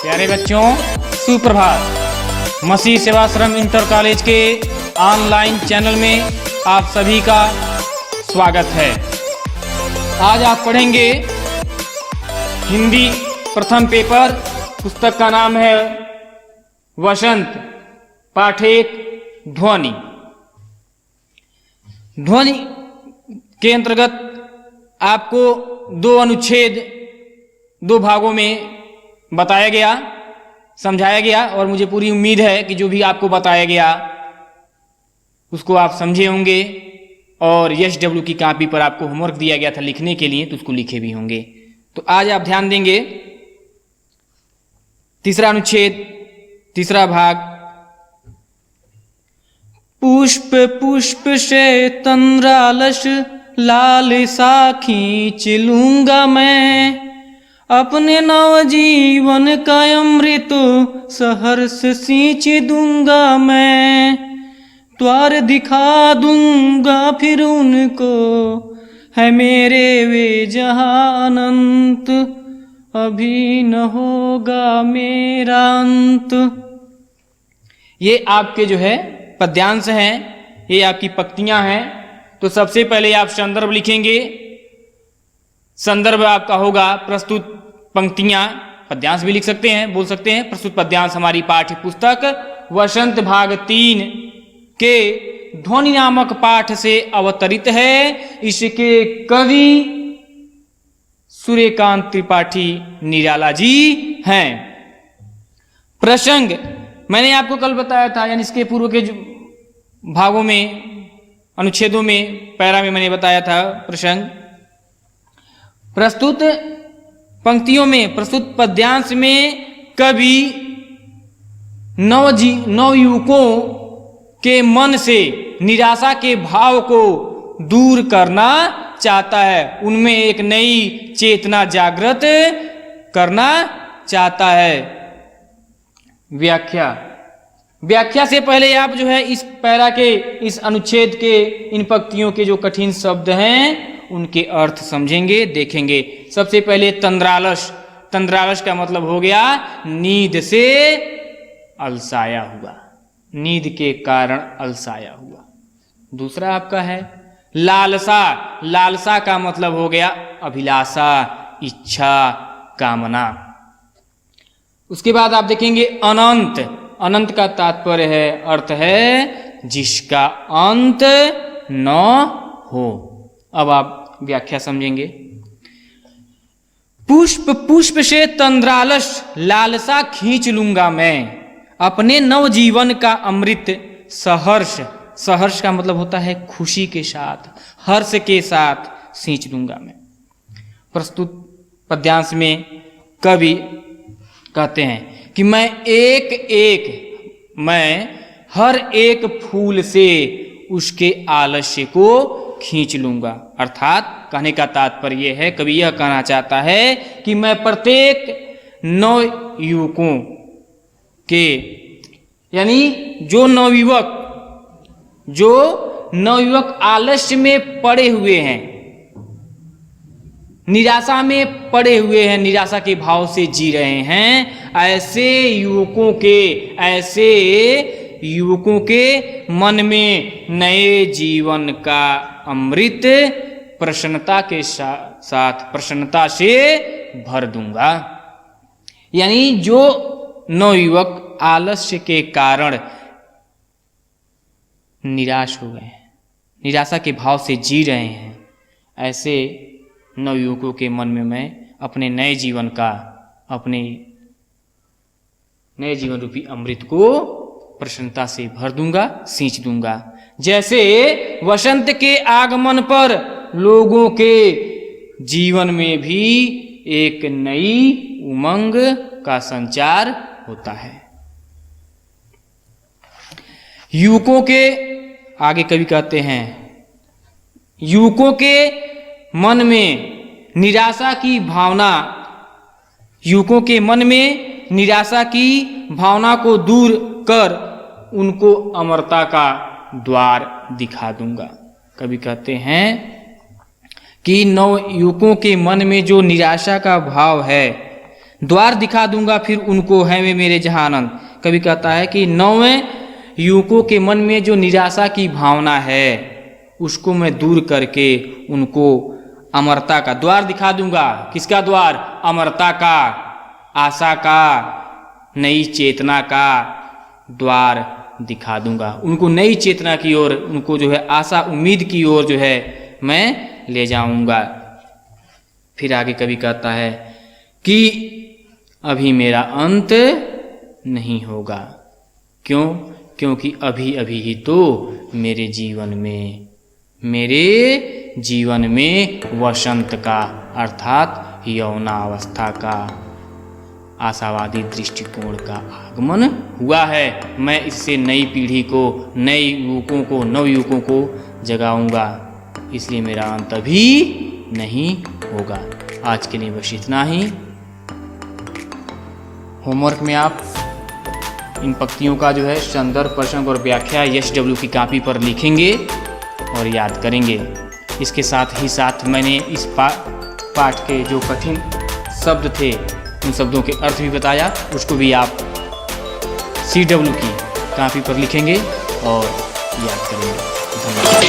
प्यारे बच्चों, सुप्रभात। मसीह सेवाश्रम इंटर कॉलेज के ऑनलाइन चैनल में आप सभी का स्वागत है। आज आप पढ़ेंगे हिंदी प्रथम पेपर। पुस्तक का नाम है वसंत, पाठ 1 ध्वनि। ध्वनि के अंतर्गत आपको 2 अनुच्छेद 2 भागों में बताया गया, समझाया गया, और मुझे पूरी उम्मीद है कि जो भी आपको बताया गया उसको आप समझे होंगे, और SW की कॉपी पर आपको होमवर्क दिया गया था लिखने के लिए, तो उसको लिखे भी होंगे। तो आज आप ध्यान देंगे तीसरा अनुच्छेद, तीसरा भाग। पुष्प पुष्प से तंद्रालस लालसा खींच लूंगा मैं, अपने नवजीवन का अमृत सहर्ष सींच दूंगा मैं। द्वार दिखा दूंगा फिर उनको, है मेरे वे जहां अनंत, अभी न होगा मेरा अंत। ये आपके जो है पद्यांश हैं, ये आपकी पंक्तियां हैं। तो सबसे पहले आप संदर्भ लिखेंगे। संदर्भ आपका होगा प्रस्तुत पंक्तियां। पद्यांश भी लिख सकते हैं, बोल सकते हैं। प्रस्तुत पद्यांश हमारी पाठ्य पुस्तक वसंत भाग 3 के ध्वनि नामक पाठ से अवतरित है। इसके कवि सूर्यकांत त्रिपाठी निराला जी हैं। प्रसंग मैंने आपको कल बताया था, यानी इसके पूर्व के भागों में, अनुच्छेदों में, पैरा में मैंने बताया था प्रसंग। प्रस्तुत पंक्तियों में, प्रस्तुत पद्यांश में कवि नवयुवकों के मन से निराशा के भाव को दूर करना चाहता है, उनमें एक नई चेतना जागृत करना चाहता है। व्याख्या से पहले आप जो है इस पैरा के, इस अनुच्छेद के, इन पंक्तियों के जो कठिन शब्द हैं उनके अर्थ समझेंगे, देखेंगे। सबसे पहले तंद्रालस। तंद्रालस का मतलब हो गया नींद से अलसाया हुआ, नींद के कारण अलसाया हुआ। दूसरा आपका है लालसा। लालसा का मतलब हो गया अभिलाषा, इच्छा, कामना। उसके बाद आप देखेंगे अनंत। अनंत का तात्पर्य है, अर्थ है जिसका अंत न हो। अब आप व्याख्या समझेंगे। पुष्प पुष्प से तंद्रालस लालसा खींच लूंगा मैं, अपने नवजीवन का अमृत सहर्ष। सहर्ष का मतलब होता है खुशी के साथ, हर्ष के साथ सींच लूंगा मैं। प्रस्तुत पद्यांश में कवि कहते हैं कि मैं हर एक फूल से उसके आलस्य को खींच लूंगा। अर्थात कहने का तात्पर्य है, कवि यह कहना चाहता है कि मैं प्रत्येक नवयुवकों के, यानी जो नवयुवक आलस्य में पड़े हुए हैं, निराशा में पड़े हुए हैं, निराशा के भाव से जी रहे हैं, ऐसे युवकों के मन में नए जीवन का अमृत प्रसन्नता के साथ प्रसन्नता से भर दूंगा। यानी जो नवयुवक आलस्य के कारण निराश हो गए हैं, निराशा के भाव से जी रहे हैं, ऐसे नवयुवकों के मन में मैं अपने नए जीवन रूपी अमृत को प्रसन्नता से भर दूंगा, सींच दूंगा। जैसे वसंत के आगमन पर लोगों के जीवन में भी एक नई उमंग का संचार होता है। युवकों के, आगे कवि कहते हैं, युवकों के मन में निराशा की भावना, युवकों के मन में निराशा की भावना को दूर कर उनको अमरता का द्वार दिखा दूंगा। कवि कहते हैं कि नव युवकों के मन में जो निराशा का भाव है, द्वार दिखा दूंगा फिर उनको है वे मेरे जहां आनंद। कवि कहता है कि 9वें युवकों के मन में जो निराशा की भावना है उसको मैं दूर करके उनको अमरता का द्वार दिखा दूंगा। किसका द्वार? अमरता का, आशा का, नई चेतना का द्वार दिखा दूंगा। उनको नई चेतना की ओर, उनको जो है आशा उम्मीद की ओर जो है मैं ले जाऊंगा। फिर आगे कवि कहता है कि अभी मेरा अंत नहीं होगा। क्यों? क्योंकि अभी अभी ही तो मेरे जीवन में वसंत का अर्थात यौनावस्था का आशावादी दृष्टिकोण का आगमन हुआ है। मैं इससे नई पीढ़ी को, नए युवकों को, नवयुवकों को जगाऊंगा। इसलिए मेरा अंत अभी नहीं होगा। आज के लिए बस इतना ही। होमवर्क में आप इन पंक्तियों का जो है संदर्भ, प्रसंग और व्याख्या SW की कॉपी पर लिखेंगे और याद करेंगे। इसके साथ ही साथ मैंने इस पाठ के जो कठिन शब्द थे उन शब्दों के अर्थ भी बताया, उसको भी आप CW की कॉपी पर लिखेंगे और याद करेंगे। धन्यवाद।